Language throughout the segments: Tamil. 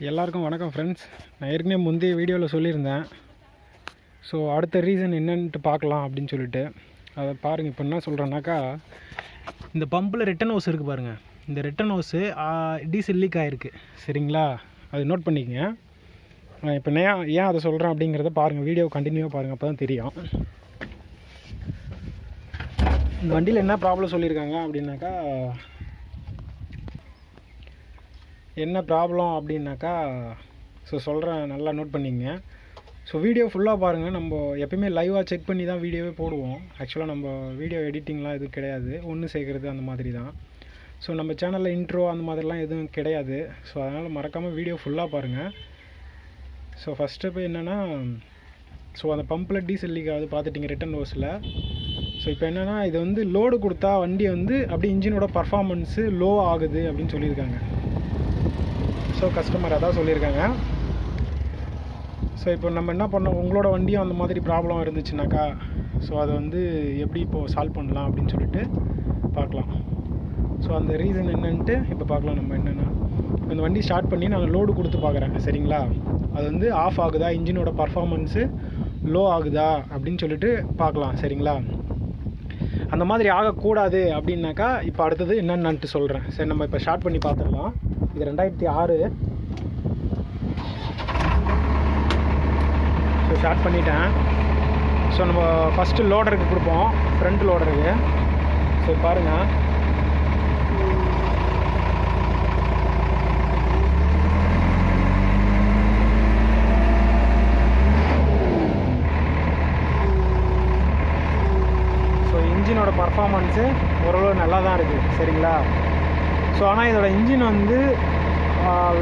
எல்லாருக்கும் வணக்கம் ஃப்ரெண்ட்ஸ். நான் ஏற்கனவே முந்தைய வீடியோவில் சொல்லியிருந்தேன். ஸோ அடுத்த ரீசன் என்னன்ட்டு பார்க்கலாம் அப்படின்னு சொல்லிட்டு அதை பாருங்கள். இப்போ என்ன சொல்கிறேன்னாக்கா, இந்த பம்பில் ரிட்டன் ஹோஸ் இருக்குது பாருங்கள். இந்த ரிட்டன் ஹோஸு டீசல் லீக் ஆகிருக்கு, சரிங்களா? அது நோட் பண்ணிக்கங்க. இப்போ ஏன் அதை சொல்கிறேன் அப்படிங்கிறத பாருங்கள், வீடியோ கண்டினியூவாக பாருங்கள், அப்போ தான் தெரியும். இந்த வண்டியில் என்ன ப்ராப்ளம் சொல்லியிருக்காங்க அப்படின்னாக்கா, ஸோ சொல்கிறேன், நல்லா நோட் பண்ணிங்க. ஸோ வீடியோ ஃபுல்லாக பாருங்கள். நம்ம எப்பயுமே லைவாக செக் பண்ணி தான் வீடியோவே போடுவோம். ஆக்சுவலாக நம்ம வீடியோ எடிட்டிங்லாம் எதுவும் கிடையாது, ஒன்று சேர்க்குறது அந்த மாதிரி தான். ஸோ நம்ம சேனலில் இன்ட்ரோ அந்த மாதிரிலாம் எதுவும் கிடையாது. ஸோ அதனால் மறக்காமல் வீடியோ ஃபுல்லாக பாருங்கள். ஸோ ஃபஸ்ட்டு இப்போ என்னென்னா, ஸோ அந்த பம்பில் டீசல் லீக் ஆகுது பார்த்துட்டிங்க ரிட்டன் ஹோஸில். ஸோ இப்போ என்னென்னா, இது வந்து லோடு கொடுத்தா வண்டி வந்து அப்படி இன்ஜினோட பர்ஃபார்மன்ஸு லோ ஆகுது அப்படின்னு சொல்லியிருக்காங்க. ஸோ கஸ்டமர் அதான் சொல்லியிருக்காங்க. ஸோ இப்போ நம்ம என்ன பண்ணோம், உங்களோட வண்டியும் அந்த மாதிரி ப்ராப்ளம் இருந்துச்சுனாக்கா, ஸோ அதை வந்து எப்படி இப்போது சால்வ் பண்ணலாம் அப்படின்னு சொல்லிட்டு பார்க்கலாம். ஸோ அந்த ரீசன் என்னன்ட்டு இப்போ பார்க்கலாம். நம்ம என்னென்னா, இப்போ இந்த வண்டி ஸ்டார்ட் பண்ணி நான் லோடு கொடுத்து பார்க்குறேன், சரிங்களா? அது வந்து ஆஃப் ஆகுதா, இன்ஜினோட பர்ஃபார்மன்ஸு லோ ஆகுதா அப்படின்னு சொல்லிட்டு பார்க்கலாம், சரிங்களா? அந்த மாதிரி ஆகக்கூடாது அப்படின்னாக்கா இப்போ அடுத்தது என்னென்னட்டு சொல்கிறேன். சரி, நம்ம இப்போ ஸ்டார்ட் பண்ணி பார்த்துடலாம். இது 2006. ஸோ ஸ்டார்ட் பண்ணிட்டேன். ஸோ நம்ம ஃபஸ்ட்டு லோடருக்கு கொடுப்போம், ஃப்ரண்ட் லோடருக்கு. ஸோ பாருங்கள், ஸோ இன்ஜினோட பர்ஃபார்மன்ஸு ஓரளவு நல்லா தான் இருக்குது, சரிங்களா? ஸோ ஆனால் இதோட இன்ஜின் வந்து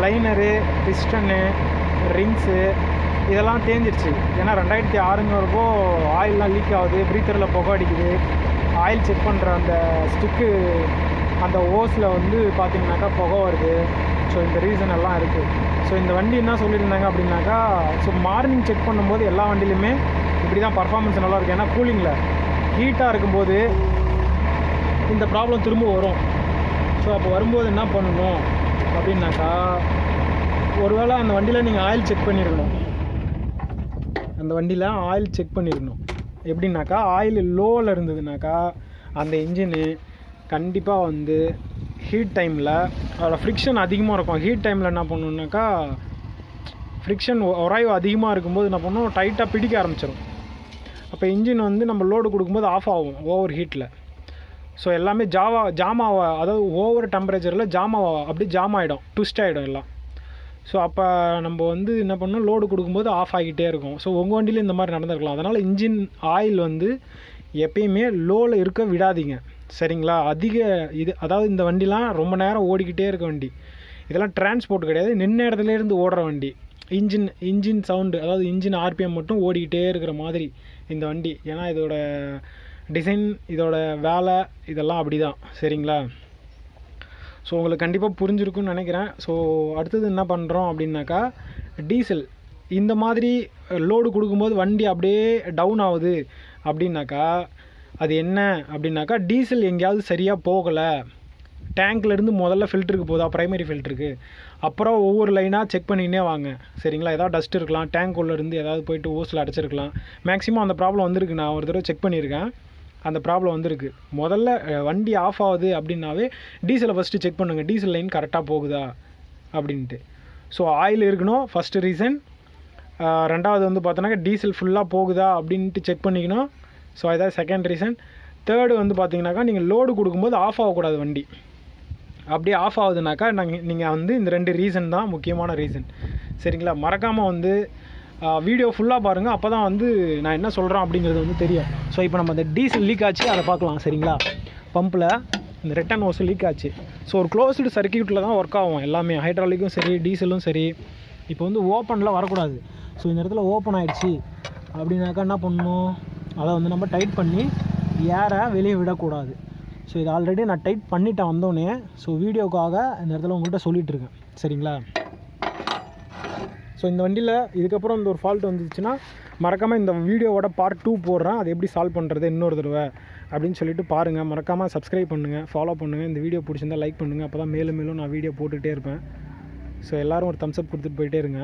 லைனரு, பிஸ்டனு, ரிங்ஸு இதெல்லாம் தேஞ்சிருச்சு. ஏன்னா 2006ங்கிறப்போ ஆயிலெலாம் லீக் ஆகுது, ப்ரீத்தரில் புகை அடிக்குது. ஆயில் செக் பண்ணுற அந்த ஸ்டிக்கு, அந்த ஓஸில் வந்து பார்த்திங்கனாக்கா புகை வருது. ஸோ இந்த ரீசன் எல்லாம் இருக்குது. ஸோ இந்த வண்டி என்ன சொல்லியிருந்தாங்க அப்படின்னாக்கா, ஸோ மார்னிங் செக் பண்ணும்போது எல்லா வண்டியிலுமே இப்படி தான் பர்ஃபார்மன்ஸ் நல்லாயிருக்கு. ஏன்னா கூலிங்கில் ஹீட்டாக இருக்கும்போது இந்த ப்ராப்ளம் திரும்ப வரும். ஸோ அப்போ வரும்போது என்ன பண்ணணும் அப்படின்னாக்கா, ஒருவேளை அந்த வண்டியில் நீங்கள் ஆயில் செக் பண்ணியிருக்கணும். அந்த வண்டியில் ஆயில் செக் பண்ணியிருக்கணும். எப்படின்னாக்கா, ஆயில் லோவில் இருந்ததுனாக்கா அந்த இன்ஜினு கண்டிப்பாக வந்து ஹீட் டைமில் அதோட ஃப்ரிக்ஷன் அதிகமாக இருக்கும். ஹீட் டைமில் என்ன பண்ணணுன்னாக்கா, ஃப்ரிக்ஷன் உராய்வு அதிகமாக இருக்கும்போது என்ன பண்ணணும், டைட்டாக பிடிக்க ஆரம்பிச்சிடும். அப்போ இன்ஜின் வந்து நம்ம லோடு கொடுக்கும்போது ஆஃப் ஆகும் ஓவர் ஹீட்டில். ஸோ எல்லாமே ஜாம் அதாவது ஓவர் டெம்பரேச்சரில் அப்படி ஜாம் ஆகிடும், ட்விஸ்ட் ஆகிடும் எல்லாம். ஸோ அப்போ நம்ம வந்து என்ன பண்ணணும், லோடு கொடுக்கும்போது ஆஃப் ஆகிட்டே இருக்கும். ஸோ உங்கள் வண்டியில் இந்த மாதிரி நடந்திருக்கலாம். அதனால் இன்ஜின் ஆயில் வந்து எப்பயுமே லோவில் இருக்க விடாதீங்க, சரிங்களா? அதாவது இந்த வண்டிலாம் ரொம்ப நேரம் ஓடிக்கிட்டே இருக்க வண்டி. இதெல்லாம் டிரான்ஸ்போர்ட் கிடையாது, நின்ன இடத்துலேருந்து ஓடுற வண்டி. இன்ஜின் சவுண்டு, அதாவது இன்ஜின் ஆர்பிஎம் மட்டும் ஓடிக்கிட்டே இருக்கிற மாதிரி இந்த வண்டி. ஏன்னா இதோட டிசைன், இதோட வேலை இதெல்லாம் அப்படி தான், சரிங்களா? ஸோ உங்களுக்கு கண்டிப்பாக புரிஞ்சிருக்குன்னு நினைக்கிறேன். ஸோ அடுத்தது என்ன பண்ணுறோம் அப்படின்னாக்கா, டீசல் இந்த மாதிரி லோடு கொடுக்கும்போது வண்டி அப்படியே டவுன் ஆகுது அப்படின்னாக்கா, அது என்ன அப்படின்னாக்கா, டீசல் எங்கேயாவது சரியாக போகலை. டேங்க்லேருந்து முதல்ல ஃபில்டருக்கு போதா, ப்ரைமரி ஃபில்டருக்கு, அப்புறம் ஒவ்வொரு லைனாக செக் பண்ணினே வாங்க, சரிங்களா? ஏதாவது டஸ்ட் இருக்கலாம், டேங்க் உள்ளேருந்து ஏதாவது போயிட்டு ஓஸில் அடைச்சிருக்கலாம். மேக்ஸிமம் அந்த ப்ராப்ளம் வந்திருக்கு. நான் ஒரு தடவை செக் பண்ணியிருக்கேன், அந்த ப்ராப்ளம் வந்திருக்கு. முதல்ல வண்டி ஆஃப் ஆகுது அப்படின்னாவே டீசலை ஃபஸ்ட்டு செக் பண்ணுங்கள், டீசல் லைன் கரெக்டாக போகுதா அப்படின்ட்டு. ஸோ ஆயில் இருக்கணும், ஃபஸ்ட்டு ரீசன். ரெண்டாவது வந்து பார்த்தோன்னாக்கா டீசல் ஃபுல்லாக போகுதா அப்படின்ட்டு செக் பண்ணிக்கணும். ஸோ அதாவது செகண்ட் ரீசன். தேர்டு வந்து பார்த்தீங்கன்னாக்கா, நீங்கள் லோடு கொடுக்கும்போது ஆஃப் ஆகக்கூடாது வண்டி. அப்படியே ஆஃப் ஆகுதுனாக்கா நீங்கள் வந்து இந்த 2 ரீசன் தான் முக்கியமான ரீசன், சரிங்களா? மறக்காமல் வந்து வீடியோ ஃபுல்லாக பாருங்கள், அப்போ தான் வந்து நான் என்ன சொல்கிறேன் அப்படிங்கிறது வந்து தெரியும். ஸோ இப்போ நம்ம அந்த டீசல் லீக் ஆச்சு, அதை பார்க்கலாம், சரிங்களா? பம்பில் இந்த ரிட்டன் ஹோஸ் லீக் ஆச்சு. ஸோ ஒரு க்ளோஸ்டு சர்க்கியூட்டில் தான் ஒர்க் ஆகும் எல்லாமே, ஹைட்ராலிக்கும் சரி, டீசலும் சரி. இப்போ வந்து ஓப்பனில் வரக்கூடாது. ஸோ இந்த இடத்துல ஓப்பன் ஆகிடுச்சு அப்படின்னாக்கா என்ன பண்ணணும், அதை வந்து நம்ம டைட் பண்ணி ஏரை வெளியே விடக்கூடாது. ஸோ இது ஆல்ரெடி நான் டைட் பண்ணிட்டேன் வந்தோடனே. ஸோ வீடியோக்காக இந்த இடத்துல உங்கள்கிட்ட சொல்லிகிட்டு இருக்கேன், சரிங்களா? ஸோ இந்த வண்டியில் இதுக்கப்புறம் இந்த ஒரு ஃபால்ட் வந்துச்சுன்னா மறக்காமல் இந்த வீடியோவோட பார்ட் 2 போடுறேன், அது எப்படி சால்வ் பண்ணுறது இன்னொரு தடவை அப்படின்னு சொல்லிட்டு பாருங்கள். மறக்காமல் சப்ஸ்கிரைப் பண்ணுங்கள், ஃபாலோ பண்ணுங்கள். இந்த வீடியோ பிடிச்சிருந்தால் லைக் பண்ணுங்கள், அப்போ தான் மேலும் மேலும் நான் வீடியோ போட்டுகிட்டே இருப்பேன். ஸோ எல்லோரும் ஒரு தம்ஸ் அப் கொடுத்துட்டு போயிட்டே இருங்க.